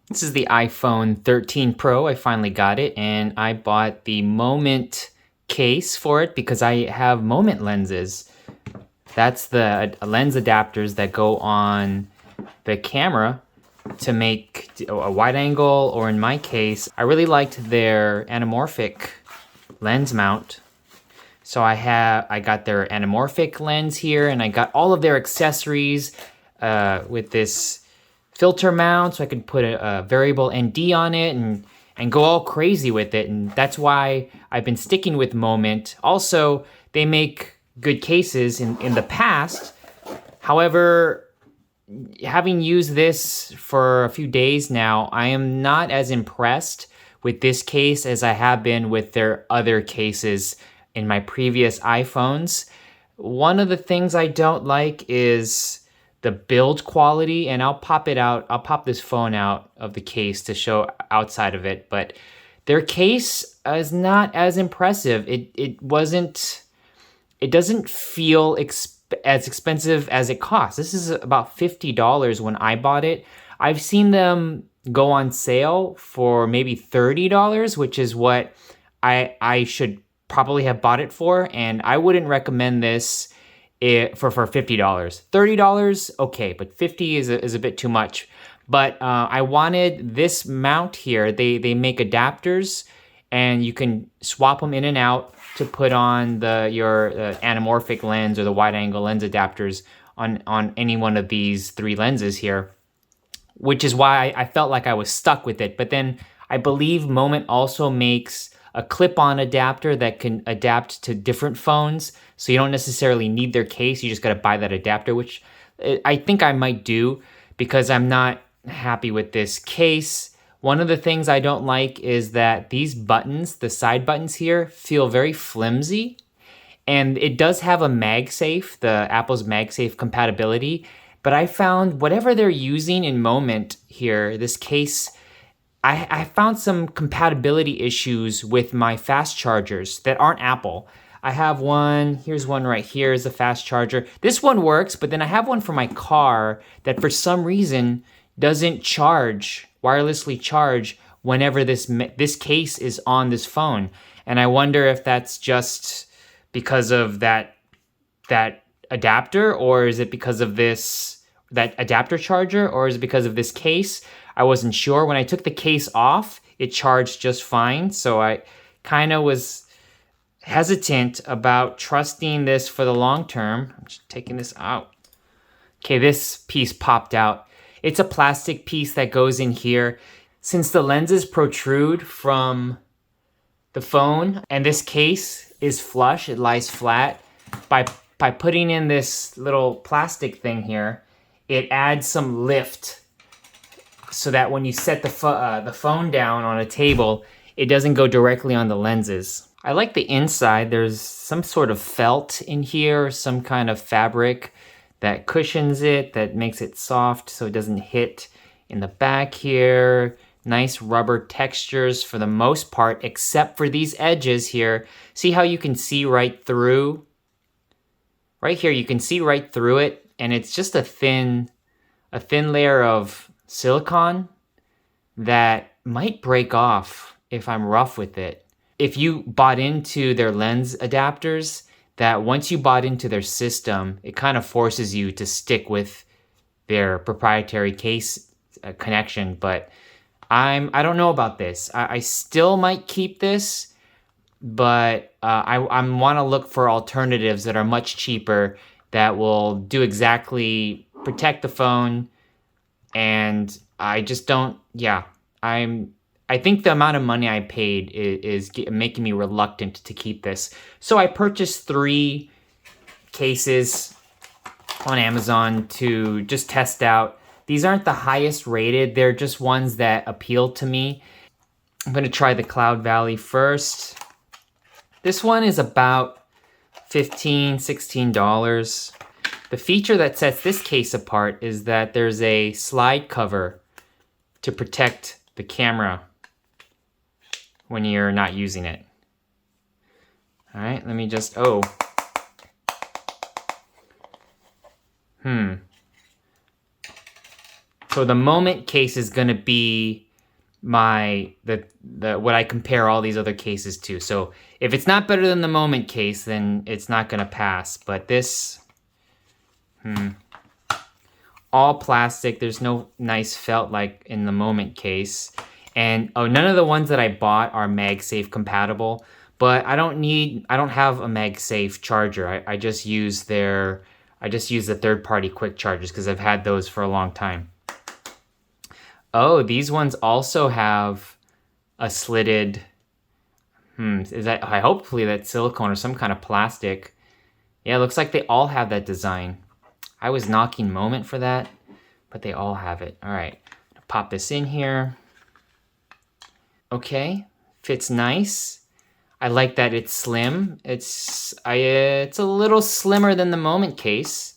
This is the iPhone 13 Pro. I finally got it, and I bought the Moment case for it because I have Moment lenses. That's the lens adapters that go on the camera to make a wide angle, or in my case, I really liked their anamorphic lens mount. So I got their anamorphic lens here, and I got all of their accessories with this filter mount, so I could put a variable ND on it and go all crazy with it. And that's why I've been sticking with Moment. Also, they make good cases in the past. However, having used this for a few days now, I am not as impressed with this case as I have been with their other cases in my previous iPhones. One of the things I don't like is the build quality, and I'll pop it out. I'll pop this phone out of the case to show outside of it, but their case is not as impressive. It doesn't feel as expensive as it costs. This is about $50 when I bought it. I've seen them go on sale for maybe $30, which is what I should probably have bought it for, and I wouldn't recommend this for $50. $30, okay, but $50 is a bit too much. But I wanted this mount here. They make adapters, and you can swap them in and out to put on your anamorphic lens or the wide angle lens adapters on any one of these three lenses here, which is why I felt like I was stuck with it. But then I believe Moment also makes a clip-on adapter that can adapt to different phones, so you don't necessarily need their case. You just got to buy that adapter, which I think I might do because I'm not happy with this case. One of the things I don't like is that these buttons, the side buttons here, feel very flimsy. And it does have a MagSafe, the Apple's MagSafe compatibility, but I found whatever they're using in Moment here, this case, I found some compatibility issues with my fast chargers that aren't Apple. I have one, here's one right here is a fast charger. This one works, but then I have one for my car that for some reason doesn't wirelessly charge whenever this case is on this phone. And I wonder if that's just because of that adapter, or is it because of that adapter charger, or is it because of this case? I wasn't sure. When I took the case off, it charged just fine. So I kind of was hesitant about trusting this for the long term. I'm just taking this out. Okay, this piece popped out. It's a plastic piece that goes in here. Since the lenses protrude from the phone and this case is flush, it lies flat, by putting in this little plastic thing here, it adds some lift so that when you set the phone down on a table, it doesn't go directly on the lenses. I like the inside. There's some sort of felt in here, some kind of fabric that cushions it, that makes it soft so it doesn't hit in the back here. Nice rubber textures for the most part, except for these edges here. See how you can see right through? Right here, you can see right through it, and it's just a thin layer of silicone that might break off if I'm rough with it. If you bought into their lens adapters, that once you bought into their system, it kind of forces you to stick with their proprietary case connection. But I don't know about this. I still might keep this, but I want to look for alternatives that are much cheaper that will do exactly protect the phone. And I just don't, I think the amount of money I paid is making me reluctant to keep this. So I purchased 3 cases on Amazon to just test out. These aren't the highest rated, they're just ones that appeal to me. I'm gonna try the Cloud Valley first. This one is about $15, $16. The feature that sets this case apart is that there's a slide cover to protect the camera when you're not using it. All right, let me just, So So the Moment case is gonna be the what I compare all these other cases to. So if it's not better than the Moment case, then it's not gonna pass. But this, all plastic. There's no nice felt like in the Moment case. And none of the ones that I bought are MagSafe compatible. But I don't have a MagSafe charger. I just use the third-party quick chargers because I've had those for a long time. Oh, these ones also have a slitted, hopefully that's silicone or some kind of plastic. Yeah, it looks like they all have that design. I was knocking Moment for that, but they all have it. All right, pop this in here. Okay, fits nice. I like that it's slim. It's a little slimmer than the Moment case.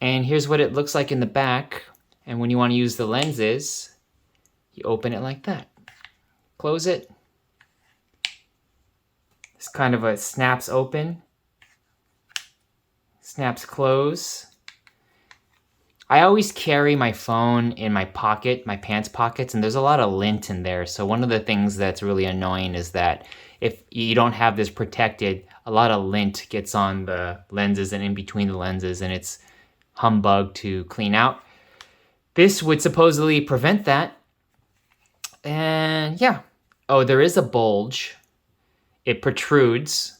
And here's what it looks like in the back. And when you want to use the lenses, you open it like that. Close it. It's kind of a snaps open. Snaps close. I always carry my phone in my pocket, my pants pockets, and there's a lot of lint in there. So one of the things that's really annoying is that if you don't have this protected, a lot of lint gets on the lenses and in between the lenses, and it's humbug to clean out. This would supposedly prevent that. And yeah. Oh, there is a bulge. It protrudes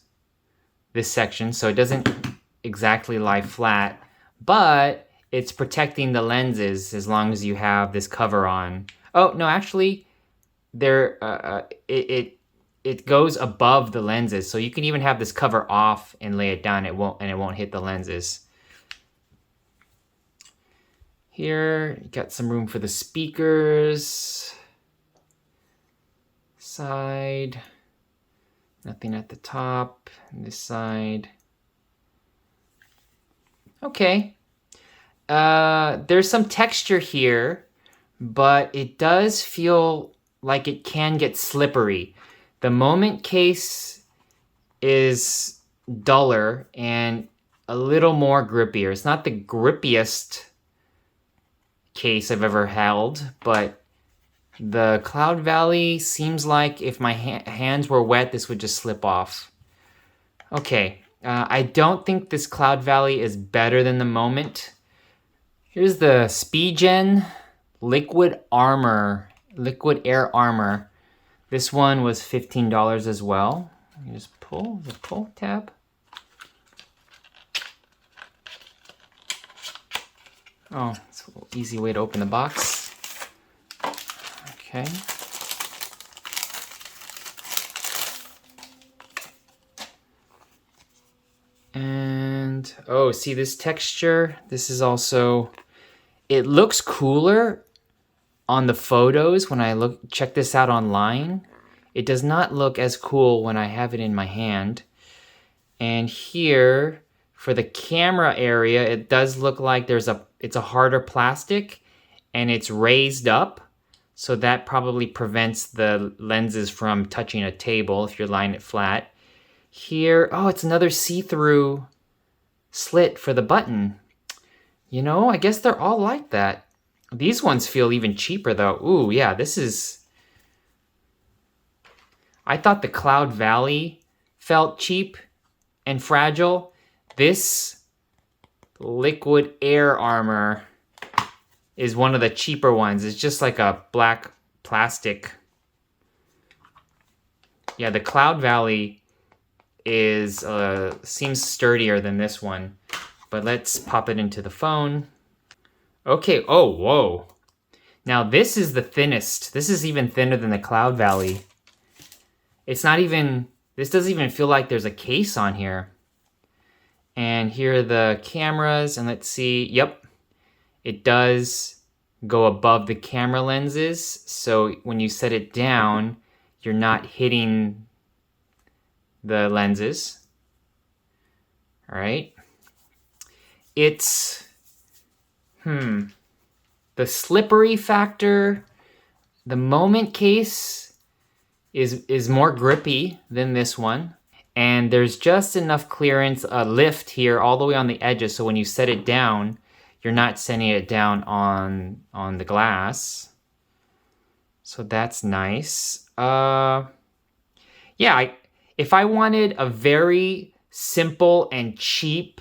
this section, so it doesn't exactly lie flat, but it's protecting the lenses as long as you have this cover on. Oh, no, actually, it goes above the lenses, so you can even have this cover off and lay it down. It won't hit the lenses. Here, you got some room for the speakers. Side. Nothing at the top. And this side. Okay. There's some texture here, but it does feel like it can get slippery. The Moment case is duller and a little more grippier. It's not the grippiest case I've ever held, but the Cloud Valley seems like if my hands were wet, this would just slip off. Okay, I don't think this Cloud Valley is better than the Moment. Here's the Spigen Liquid Air Armor. This one was $15 as well. You just pull the pull tab. Oh, it's an easy way to open the box. Okay. And, oh, see this texture? This is also, it looks cooler on the photos when I check this out online. It does not look as cool when I have it in my hand. And here, for the camera area, it does look like it's a harder plastic and it's raised up. So that probably prevents the lenses from touching a table if you're lying it flat. Here, oh, it's another see-through slit for the button. You know, I guess they're all like that. These ones feel even cheaper though. Ooh, yeah, this is... I thought the Cloud Valley felt cheap and fragile. This Liquid Air Armor is one of the cheaper ones. It's just like a black plastic. Yeah, the Cloud Valley seems sturdier than this one. But let's pop it into the phone. Okay, oh, whoa. Now this is the thinnest. This is even thinner than the Cloud Valley. It's not even, this doesn't even feel like there's a case on here. And here are the cameras, and let's see, yep. It does go above the camera lenses, so when you set it down, you're not hitting the lenses. All right. It's, the slippery factor, the Moment case is more grippy than this one. And there's just enough clearance, lift here all the way on the edges, so when you set it down, you're not sending it down on the glass. So that's nice. Yeah, if I wanted a very simple and cheap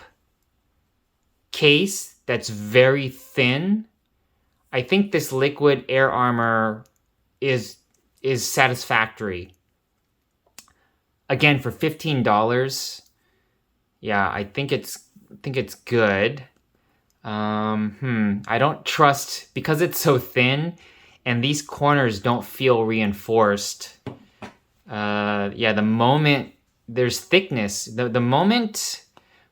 case that's very thin, I think this Liquid Air Armor is satisfactory. Again, for $15, yeah, I think it's good. I don't trust, because it's so thin and these corners don't feel reinforced. Yeah, the moment there's thickness, the moment,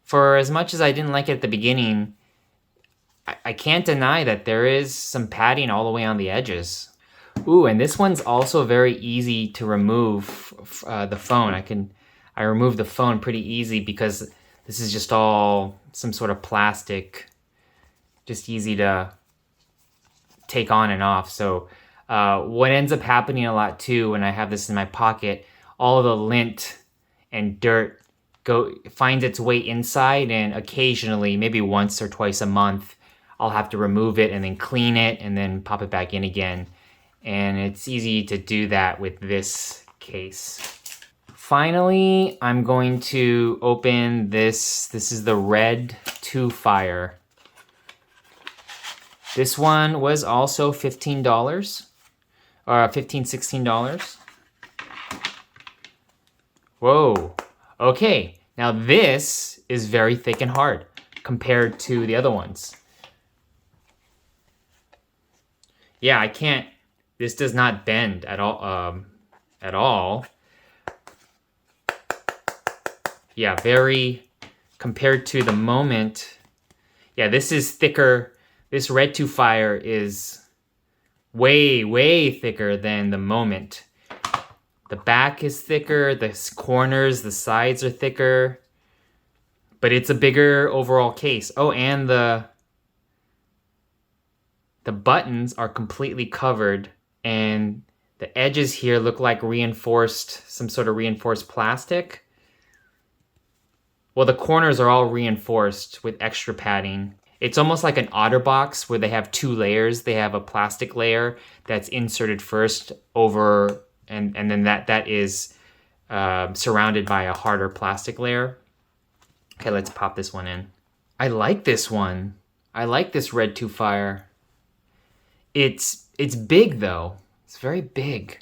for as much as I didn't like it at the beginning, I can't deny that there is some padding all the way on the edges. Ooh, and this one's also very easy to remove, the phone. I remove the phone pretty easy because this is just all some sort of plastic, just easy to take on and off. So what ends up happening a lot too when I have this in my pocket, all of the lint and dirt finds its way inside, and occasionally, maybe once or twice a month, I'll have to remove it and then clean it and then pop it back in again. And it's easy to do that with this case. Finally, I'm going to open this. This is the Red2Fire. This one was also $15, or $16. Whoa, okay. Now this is very thick and hard compared to the other ones. Yeah, I can't, this does not bend at all, Yeah, very, compared to the Moment, yeah, this is thicker. This Red2Fire is way, way thicker than the Moment. The back is thicker, the corners, the sides are thicker, but it's a bigger overall case. Oh, and the buttons are completely covered, and the edges here look like reinforced, some sort of reinforced plastic. Well, the corners are all reinforced with extra padding. It's almost like an OtterBox where they have two layers. They have a plastic layer that's inserted first over, and then that is surrounded by a harder plastic layer. Okay, let's pop this one in. I like this one. I like this Red2Fire. It's big though. It's very big.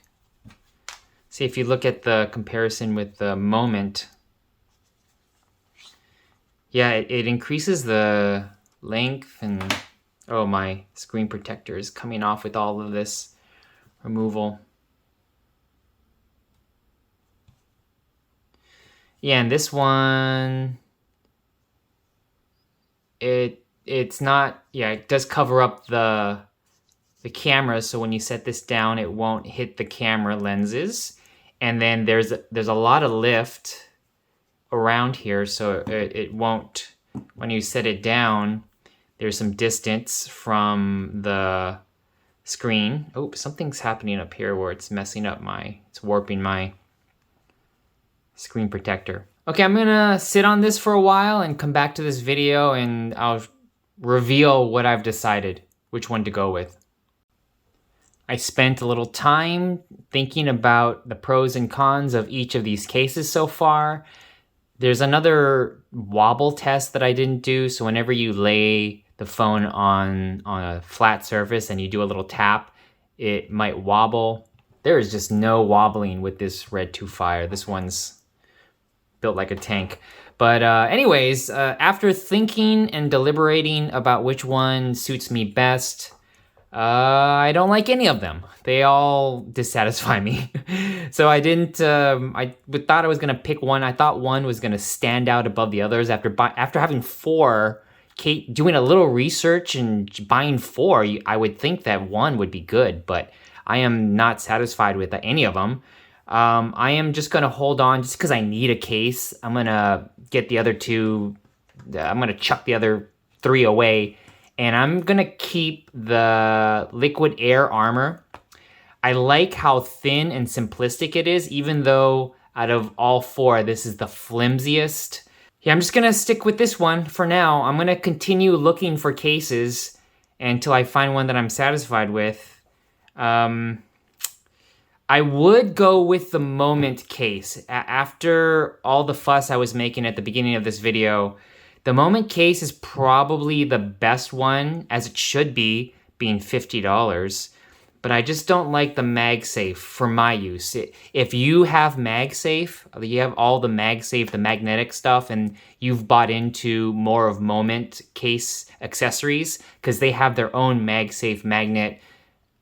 See, if you look at the comparison with the Moment, yeah, it increases the length, and oh, my screen protector is coming off with all of this removal. Yeah, and this one, it's not, yeah, it does cover up the camera, so when you set this down, it won't hit the camera lenses. And then there's a lot of lift around here, so it won't, when you set it down, there's some distance from the screen. Oh, something's happening up here where it's messing up it's warping my screen protector. Okay, I'm gonna sit on this for a while and come back to this video, and I'll reveal what I've decided, which one to go with. I spent a little time thinking about the pros and cons of each of these cases so far. There's another wobble test that I didn't do, so whenever you lay the phone on a flat surface and you do a little tap, it might wobble. There is just no wobbling with this Red2Fire. This one's built like a tank. But anyways, after thinking and deliberating about which one suits me best, I don't like any of them. They all dissatisfy me. So I didn't, I thought I was gonna pick one. I thought one was gonna stand out above the others. After having four, doing a little research and buying four, I would think that one would be good, but I am not satisfied with any of them. I am just gonna hold on just because I need a case. I'm gonna get the other two, I'm gonna chuck the other three away, and I'm gonna keep the Liquid Air Armor. I like how thin and simplistic it is, even though out of all four, this is the flimsiest. Yeah, I'm just gonna stick with this one for now. I'm gonna continue looking for cases until I find one that I'm satisfied with. I would go with the Moment case. After all the fuss I was making at the beginning of this video, the Moment case is probably the best one, as it should be, being $50. But I just don't like the MagSafe for my use. If you have MagSafe, you have all the MagSafe, the magnetic stuff, and you've bought into more of Moment case accessories, because they have their own MagSafe magnet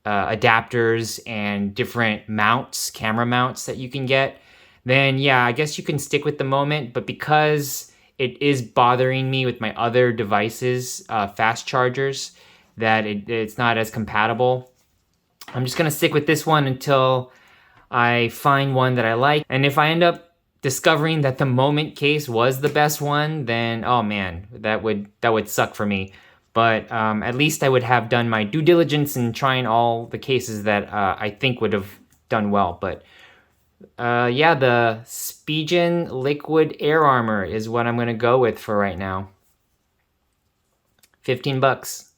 adapters and different mounts, camera mounts that you can get, then yeah, I guess you can stick with the Moment. But because it is bothering me with my other devices, fast chargers, that it's not as compatible, I'm just gonna stick with this one until I find one that I like. And if I end up discovering that the Moment case was the best one, then oh man, that would suck for me. But at least I would have done my due diligence in trying all the cases that I think would have done well. But yeah, the Spigen Liquid Air Armor is what I'm gonna go with for right now. $15.